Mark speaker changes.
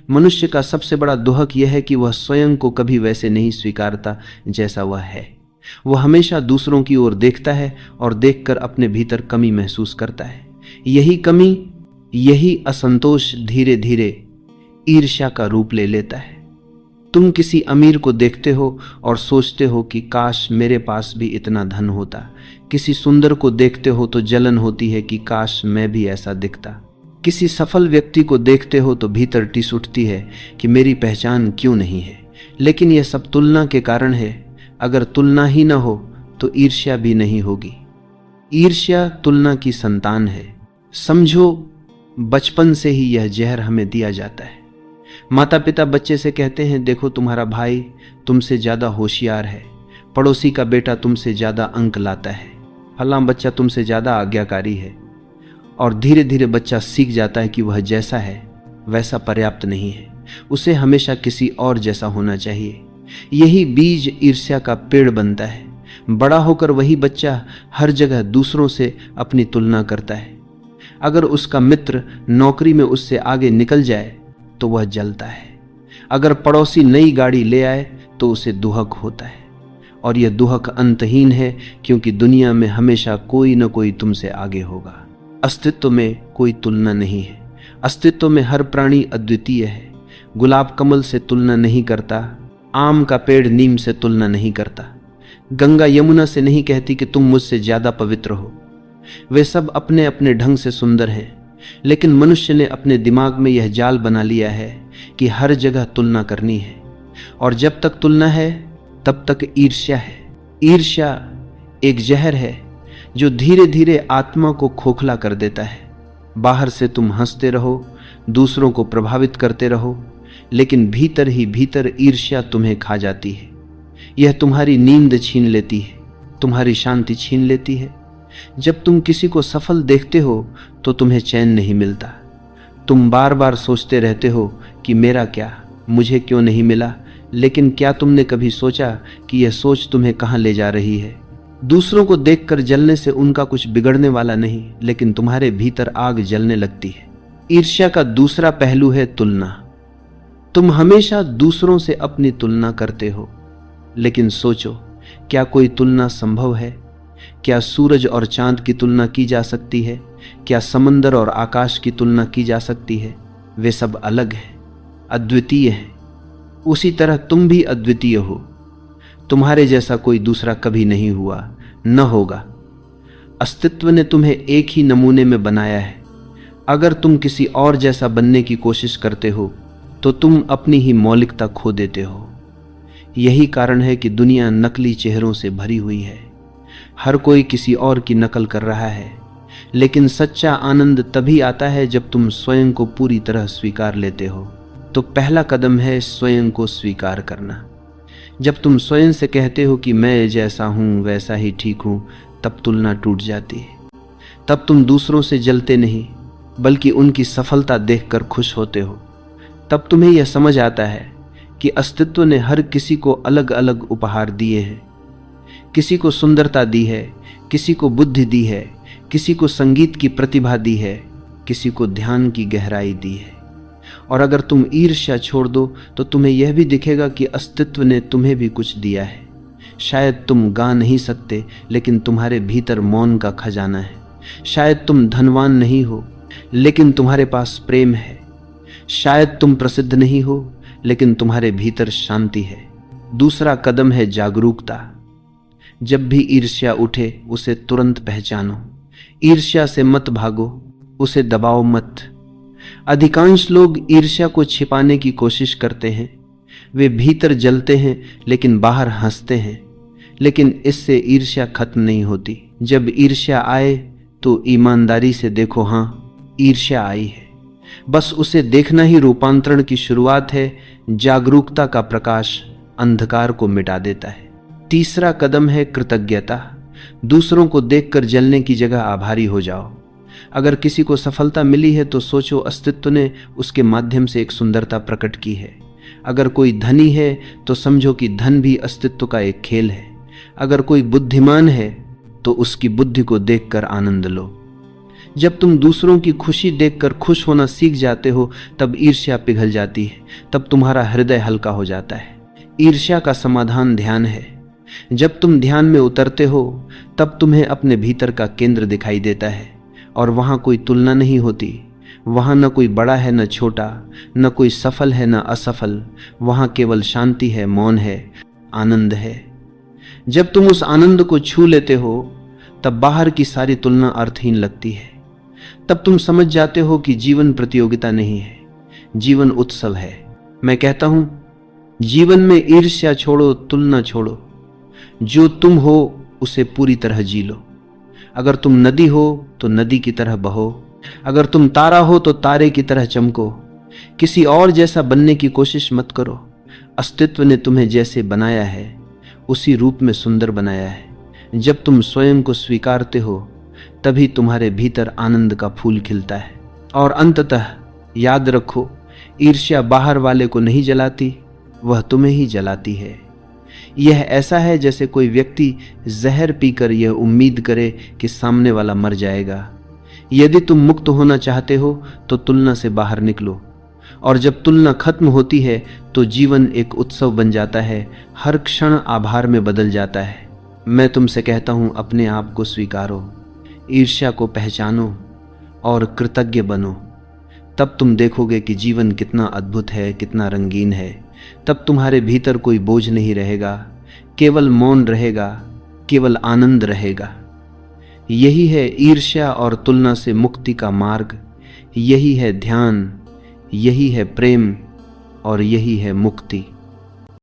Speaker 1: मनुष्य का सबसे बड़ा दुहक यह है कि वह स्वयं को कभी वैसे नहीं स्वीकारता जैसा वह है। वह हमेशा दूसरों की ओर देखता है और देखकर अपने भीतर कमी महसूस करता है। यही कमी, यही असंतोष धीरे धीरे ईर्ष्या का रूप ले लेता है। तुम किसी अमीर को देखते हो और सोचते हो कि काश मेरे पास भी इतना धन होता। किसी सुंदर को देखते हो तो जलन होती है कि काश मैं भी ऐसा दिखता। किसी सफल व्यक्ति को देखते हो तो भीतर टिस उठती है कि मेरी पहचान क्यों नहीं है। लेकिन यह सब तुलना के कारण है। अगर तुलना ही न हो तो ईर्ष्या भी नहीं होगी। ईर्ष्या तुलना की संतान है। समझो, बचपन से ही यह जहर हमें दिया जाता है। माता पिता बच्चे से कहते हैं, देखो तुम्हारा भाई तुमसे ज्यादा होशियार है, पड़ोसी का बेटा तुमसे ज्यादा अंक लाता है, फलां बच्चा तुमसे ज्यादा आज्ञाकारी है। और धीरे धीरे बच्चा सीख जाता है कि वह जैसा है वैसा पर्याप्त नहीं है, उसे हमेशा किसी और जैसा होना चाहिए। यही बीज ईर्ष्या का पेड़ बनता है। बड़ा होकर वही बच्चा हर जगह दूसरों से अपनी तुलना करता है। अगर उसका मित्र नौकरी में उससे आगे निकल जाए तो वह जलता है। अगर पड़ोसी नई गाड़ी ले आए तो उसे दुहक होता है। और यह दुहक अंतहीन है, क्योंकि दुनिया में हमेशा कोई न कोई तुमसे आगे होगा। अस्तित्व में कोई तुलना नहीं है। अस्तित्व में हर प्राणी अद्वितीय है। गुलाब कमल से तुलना नहीं करता, आम का पेड़ नीम से तुलना नहीं करता, गंगा यमुना से नहीं कहती कि तुम मुझसे ज्यादा पवित्र हो। वे सब अपने अपने ढंग से सुंदर हैं। लेकिन मनुष्य ने अपने दिमाग में यह जाल बना लिया है कि हर जगह तुलना करनी है। और जब तक तुलना है तब तक ईर्ष्या है। ईर्ष्या एक जहर है जो धीरे धीरे आत्मा को खोखला कर देता है। बाहर से तुम हंसते रहो, दूसरों को प्रभावित करते रहो, लेकिन भीतर ही भीतर ईर्ष्या तुम्हें खा जाती है। यह तुम्हारी नींद छीन लेती है, तुम्हारी शांति छीन लेती है। जब तुम किसी को सफल देखते हो तो तुम्हें चैन नहीं मिलता। तुम बार बार सोचते रहते हो कि मेरा क्या, मुझे क्यों नहीं मिला। लेकिन क्या तुमने कभी सोचा कि यह सोच तुम्हें कहां ले जा रही है? दूसरों को देखकर जलने से उनका कुछ बिगड़ने वाला नहीं, लेकिन तुम्हारे भीतर आग जलने लगती है। ईर्ष्या का दूसरा पहलू है तुलना। तुम हमेशा दूसरों से अपनी तुलना करते हो, लेकिन सोचो, क्या कोई तुलना संभव है? क्या सूरज और चांद की तुलना की जा सकती है? क्या समंदर और आकाश की तुलना की जा सकती है? वे सब अलग हैं, अद्वितीय हैं। उसी तरह तुम भी अद्वितीय हो। तुम्हारे जैसा कोई दूसरा कभी नहीं हुआ, न होगा। अस्तित्व ने तुम्हें एक ही नमूने में बनाया है। अगर तुम किसी और जैसा बनने की कोशिश करते हो तो तुम अपनी ही मौलिकता खो देते हो। यही कारण है कि दुनिया नकली चेहरों से भरी हुई है। हर कोई किसी और की नकल कर रहा है। लेकिन सच्चा आनंद तभी आता है जब तुम स्वयं को पूरी तरह स्वीकार लेते हो। तो पहला कदम है स्वयं को स्वीकार करना। जब तुम स्वयं से कहते हो कि मैं जैसा हूं वैसा ही ठीक हूं, तब तुलना टूट जाती है। तब तुम दूसरों से जलते नहीं, बल्कि उनकी सफलता देखकर खुश होते हो। तब तुम्हें यह समझ आता है कि अस्तित्व ने हर किसी को अलग अलग उपहार दिए हैं। किसी को सुंदरता दी है, किसी को बुद्धि दी है, किसी को संगीत की प्रतिभा दी है, किसी को ध्यान की गहराई दी है। और अगर तुम ईर्ष्या छोड़ दो तो तुम्हें यह भी दिखेगा कि अस्तित्व ने तुम्हें भी कुछ दिया है। शायद तुम गा नहीं सकते, लेकिन तुम्हारे भीतर मौन का खजाना है। शायद तुम धनवान नहीं हो, लेकिन तुम्हारे पास प्रेम है। शायद तुम प्रसिद्ध नहीं हो, लेकिन तुम्हारे भीतर शांति है। दूसरा कदम है जागरूकता। जब भी ईर्ष्या उठे उसे तुरंत पहचानो। ईर्ष्या से मत भागो, उसे दबाओ मत। अधिकांश लोग ईर्ष्या को छिपाने की कोशिश करते हैं। वे भीतर जलते हैं लेकिन बाहर हंसते हैं। लेकिन इससे ईर्ष्या खत्म नहीं होती। जब ईर्ष्या आए तो ईमानदारी से देखो, हाँ ईर्ष्या आई है। बस उसे देखना ही रूपांतरण की शुरुआत है। जागरूकता का प्रकाश अंधकार को मिटा देता है। तीसरा कदम है कृतज्ञता। दूसरों को देखकर जलने की जगह आभारी हो जाओ। अगर किसी को सफलता मिली है तो सोचो अस्तित्व ने उसके माध्यम से एक सुंदरता प्रकट की है। अगर कोई धनी है तो समझो कि धन भी अस्तित्व का एक खेल है। अगर कोई बुद्धिमान है तो उसकी बुद्धि को देखकर आनंद लो। जब तुम दूसरों की खुशी देखकर खुश होना सीख जाते हो तब ईर्ष्या पिघल जाती है, तब तुम्हारा हृदय हल्का हो जाता है। ईर्ष्या का समाधान ध्यान है। जब तुम ध्यान में उतरते हो तब तुम्हें अपने भीतर का केंद्र दिखाई देता है और वहां कोई तुलना नहीं होती। वहां न कोई बड़ा है न छोटा, न कोई सफल है न असफल। वहां केवल शांति है, मौन है, आनंद है। जब तुम उस आनंद को छू लेते हो तब बाहर की सारी तुलना अर्थहीन लगती है। तब तुम समझ जाते हो कि जीवन प्रतियोगिता नहीं है, जीवन उत्सव है। मैं कहता हूं, जीवन में ईर्ष्या छोड़ो, तुलना छोड़ो। जो तुम हो उसे पूरी तरह जी लो। अगर तुम नदी हो तो नदी की तरह बहो। अगर तुम तारा हो तो तारे की तरह चमको। किसी और जैसा बनने की कोशिश मत करो। अस्तित्व ने तुम्हें जैसे बनाया है उसी रूप में सुंदर बनाया है। जब तुम स्वयं को स्वीकारते हो तभी तुम्हारे भीतर आनंद का फूल खिलता है। और अंततः याद रखो, ईर्ष्या बाहर वाले को नहीं जलाती, वह तुम्हें ही जलाती है। यह ऐसा है जैसे कोई व्यक्ति जहर पीकर यह उम्मीद करे कि सामने वाला मर जाएगा। यदि तुम मुक्त होना चाहते हो तो तुलना से बाहर निकलो, और जब तुलना खत्म होती है तो जीवन एक उत्सव बन जाता है। हर क्षण आभार में बदल जाता है। मैं तुमसे कहता हूं, अपने आप को स्वीकारो, ईर्ष्या को पहचानो और कृतज्ञ बनो। तब तुम देखोगे कि जीवन कितना अद्भुत है, कितना रंगीन है। तब तुम्हारे भीतर कोई बोझ नहीं रहेगा, केवल मौन रहेगा, केवल आनंद रहेगा। यही है ईर्ष्या और तुलना से मुक्ति का मार्ग। यही है ध्यान, यही है प्रेम और यही है मुक्ति।